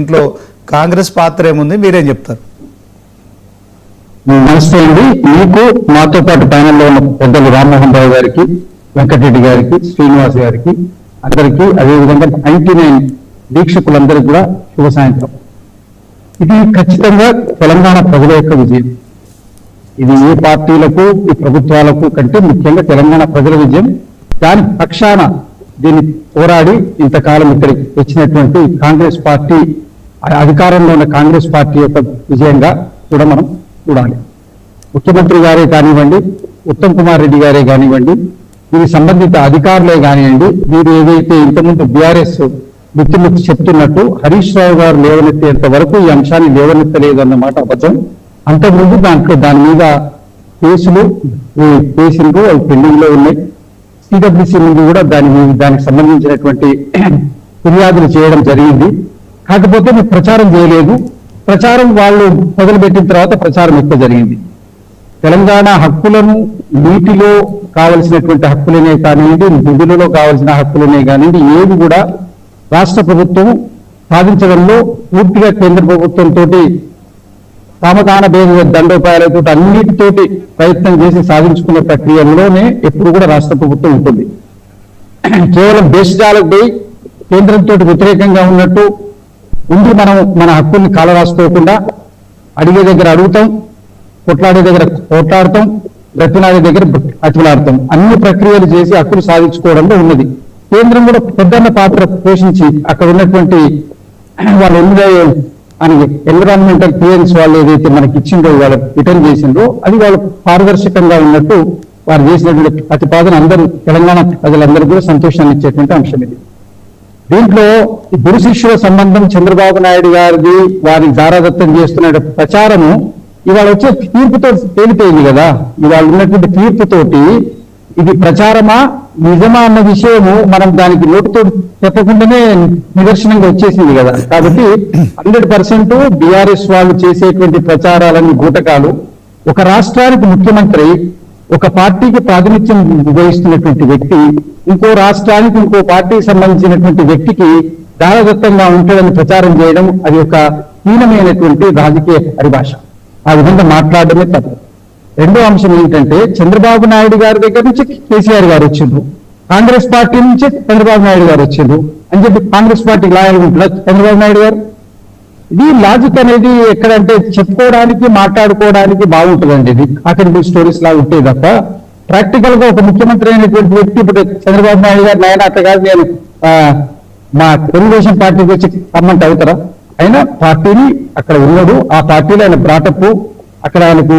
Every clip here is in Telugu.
ఇంట్లో కాంగ్రెస్ పాత్ర ఏముంది, మీరేం చెప్తారు? నమస్తే అండి. మీకు మాతో పాటు ప్యానెల్లో ఉన్న పెద్దలు రామ్మోహన్ రావు గారికి, వెంకటరెడ్డి గారికి, శ్రీనివాస్ గారికి అందరికీ, అదేవిధంగా 99 దీక్షకులందరికీ కూడా శుభ సాయంత్రం. ఇది ఖచ్చితంగా తెలంగాణ ప్రజల యొక్క విజయం. ఇది ఏ పార్టీలకు, ఈ ప్రభుత్వాలకు కంటే ముఖ్యంగా తెలంగాణ ప్రజల విజయం. దాని పక్షాన దీన్ని పోరాడి ఇంతకాలం ఇక్కడికి వచ్చినటువంటి కాంగ్రెస్ పార్టీ, అధికారంలో ఉన్న కాంగ్రెస్ పార్టీ యొక్క విజయంగా కూడా మనం చూడాలి. ముఖ్యమంత్రి గారే కానివ్వండి, ఉత్తమ్ కుమార్ రెడ్డి గారే కానివ్వండి, దీనికి సంబంధిత అధికారులే కానివ్వండి, వీరు ఏదైతే ఇంతకుముందు బీఆర్ఎస్ మిత్రులకు చెప్తున్నట్టు హరీష్ రావు గారు లేవనెత్తేంత వరకు ఈ అంశాన్ని లేవనెత్తలేదు అన్నమాట అబద్ధం. అంతకుముందు దాని మీద కేసులు అవి పెండింగ్ లో ఉన్నాయి. సిడబ్ల్యూసీ నుండి కూడా దానికి సంబంధించినటువంటి ఫిర్యాదులు చేయడం జరిగింది. కాకపోతే మీరు ప్రచారం చేయలేదు. ప్రచారం వాళ్ళు మొదలుపెట్టిన తర్వాత ప్రచారం ఎక్కువ జరిగింది. తెలంగాణ హక్కులను, నీటిలో కావలసినటువంటి హక్కులనే కానివ్వండి, నిధులలో కావలసిన హక్కులనే కానివ్వండి, ఏవి కూడా రాష్ట్ర ప్రభుత్వం సాధించడంలో పూర్తిగా కేంద్ర ప్రభుత్వంతో సామధాన భేద దండోపాయాలతో అన్నిటితోటి ప్రయత్నం చేసి సాధించుకునే ప్రక్రియలోనే ఎప్పుడు కూడా రాష్ట్ర ప్రభుత్వం ఉంటుంది. కేవలం దేశజాలకు పోయి కేంద్రంతో వ్యతిరేకంగా ఉన్నట్టు ముందు మనం మన హక్కుల్ని కాలరాసుకోకుండా అడిగే దగ్గర అడుగుతాం, కొట్లాడే దగ్గర కొట్లాడతాం, బ్రతిలాడే దగ్గర అతిలాడతాం. అన్ని ప్రక్రియలు చేసి హక్కులు సాధించుకోవడంలో ఉన్నది. కేంద్రం కూడా పెద్దన్న పాత్ర పోషించి అక్కడ ఉన్నటువంటి వాళ్ళు ఎన్విరాన్మెంటల్ క్లియరెన్స్ వాళ్ళు ఏదైతే మనకి ఇచ్చిందో, వాళ్ళు రిటర్న్ చేసిందో, అది వాళ్ళు పారదర్శకంగా ఉన్నట్టు వారు చేసినటువంటి ప్రతిపాదన అందరూ తెలంగాణ ప్రజలందరూ కూడా సంతోషాన్ని ఇచ్చేటువంటి అంశం ఇది. దీంట్లో గురు శిష్యుల సంబంధం చంద్రబాబు నాయుడు గారిది, వారి దారాదత్తం చేస్తున్న ప్రచారము ఇవాళ వచ్చే తీర్పుతో తేలిపోయింది కదా. ఇవాళ ఉన్నటువంటి తీర్పుతోటి ఇది ప్రచారమా నిజమా అన్న విషయము మనం దానికి నోటితో చెప్పకుండానే నిదర్శనంగా వచ్చేసింది కదా. కాబట్టి 100% బీఆర్ఎస్ వాళ్ళు చేసేటువంటి ప్రచారాలన్నీ బూటకాలు. ఒక రాష్ట్రానికి ముఖ్యమంత్రి, ఒక పార్టీకి ప్రాతినిధ్యం వహిస్తున్నటువంటి వ్యక్తి ఇంకో రాష్ట్రానికి, ఇంకో పార్టీకి సంబంధించినటువంటి వ్యక్తికి దారదత్తంగా ఉంటాడని ప్రచారం చేయడం అది ఒక హీనమైనటువంటి రాజకీయ పరిభాష. ఆ విధంగా మాట్లాడడమే తప్పు. రెండో అంశం ఏంటంటే, చంద్రబాబు నాయుడు గారి దగ్గర నుంచి కేసీఆర్ గారు వచ్చిండ్రు, కాంగ్రెస్ పార్టీ నుంచి చంద్రబాబు నాయుడు గారు వచ్చిండ్రు అని చెప్పి కాంగ్రెస్ పార్టీకి లాయల్ ఉంటున్నారు చంద్రబాబు నాయుడు గారు. ఇది లాజిక్ అనేది ఎక్కడంటే చెప్పుకోవడానికి, మాట్లాడుకోవడానికి బాగుంటుందండి. ఇది అకాడమిక్ స్టోరీస్ లాగా ఉంటాయి తప్ప ప్రాక్టికల్ గా ఒక ముఖ్యమంత్రి అయినటువంటి వ్యక్తి ఇప్పుడు చంద్రబాబు నాయుడు గారు నాయన అట్లా కాదు, నేను మా తెలుగుదేశం పార్టీకి వచ్చి కమ్మంటే అవుతారా? ఆయన పార్టీని అక్కడ ఉన్నాడు, ఆ పార్టీలో ఆయన బ్రాటప్, అక్కడ ఆయనకు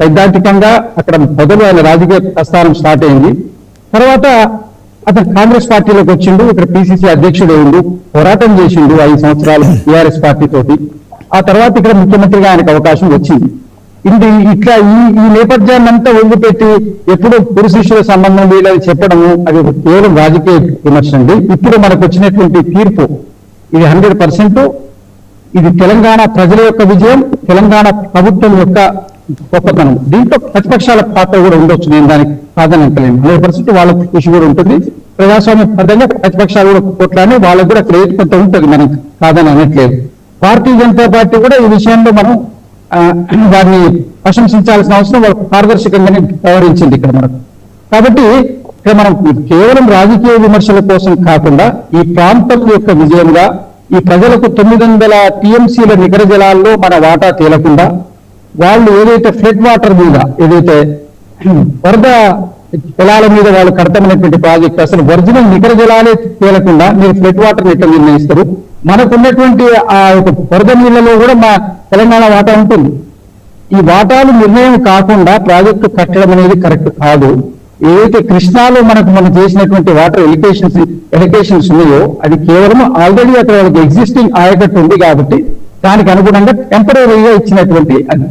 సైద్ధాంతికంగా అక్కడ మొదలు ఆయన రాజకీయ ప్రస్థానం స్టార్ట్ అయింది. తర్వాత అతను కాంగ్రెస్ పార్టీలోకి వచ్చిండు, ఇక్కడ పిసిసి అధ్యక్షుడు అయిండు, పోరాటం చేసిండు 5 సంవత్సరాలు టీఆర్ఎస్ పార్టీ తోటి. ఆ తర్వాత ఇక్కడ ముఖ్యమంత్రిగా ఆయనకు అవకాశం వచ్చింది. ఇట్లా ఈ నేపథ్యాన్ని అంతా వదిలిపెట్టి ఎప్పుడు గురు శిష్యుల సంబంధం వీళ్ళని చెప్పడము అది కేవలం రాజకీయ విమర్శ అండి. ఇప్పుడు మనకు వచ్చినటువంటి తీర్పు ఇది 100% ఇది తెలంగాణ ప్రజల యొక్క విజయం, తెలంగాణ ప్రభుత్వం యొక్క గొప్పతనం. దీంట్లో ప్రతిపక్షాల పాత్ర కూడా ఉండొచ్చు, నేను దానికి ప్రాధాన్యతలేను. 100% వాళ్ళ కృషి కూడా ఉంటుంది. ప్రజాస్వామ్య పరంగా ప్రతిపక్షాలు కూడా కొట్లానే వాళ్ళకు కూడా క్రెడిట్ కొంత ఉంటుంది, మనం కాదని అనట్లేదు. భారతీయ జనతా పార్టీ కూడా ఈ విషయంలో మనం వారిని ప్రశంసించాల్సిన అవసరం, వాళ్ళు పారదర్శకంగానే వ్యవహరించింది ఇక్కడ మనకు. కాబట్టి ఇక్కడ మనం కేవలం రాజకీయ విమర్శల కోసం కాకుండా ఈ ప్రాంతం యొక్క విజయంగా, ఈ ప్రజలకు 900 టీఎంసీల నికర జలాల్లో మన వాటా తేలకుండా, వాళ్ళు ఏదైతే ఫ్లడ్ వాటర్ మీద, ఏదైతే వరద జలాల మీద వాళ్ళు కడతామనేటువంటి ప్రాజెక్ట్, అసలు ఒరిజినల్ నికర జలాలే తేలకుండా మీరు ఫ్లడ్ వాటర్ ఎట్లా నిర్ణయిస్తారు? మనకున్నటువంటి ఆ వరద నీళ్లలో కూడా మా తెలంగాణ వాటా ఉంటుంది. ఈ వాటాలు నిర్ణయం కాకుండా ప్రాజెక్టు కట్టడం అనేది కరెక్ట్ కాదు. ఏదైతే కృష్ణాలో మనం చేసినటువంటి వాటర్ ఎలికేషన్స్ ఉన్నాయో అది కేవలం ఆల్రెడీ అక్కడ వాళ్ళకి ఎగ్జిస్టింగ్ ఆయకట్టు ఉంది కాబట్టి దానికి అనుగుణంగా టెంపరీగా ఇచ్చినటువంటి అది.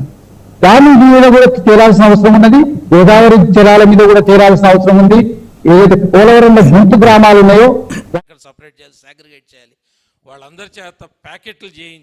దాని మీద కూడా తేలాల్సిన అవసరం ఉన్నది. గోదావరి జలాల మీద కూడా తేలాల్సిన అవసరం ఉంది. ఏదైతే పోలవరంలో గుంటు గ్రామాలు ఉన్నాయో సపరేట్ చేయాలి, సాగ్రిగేట్ చేయాలి, వాళ్ళందరి చేత ప్యాకెట్లు చేయించి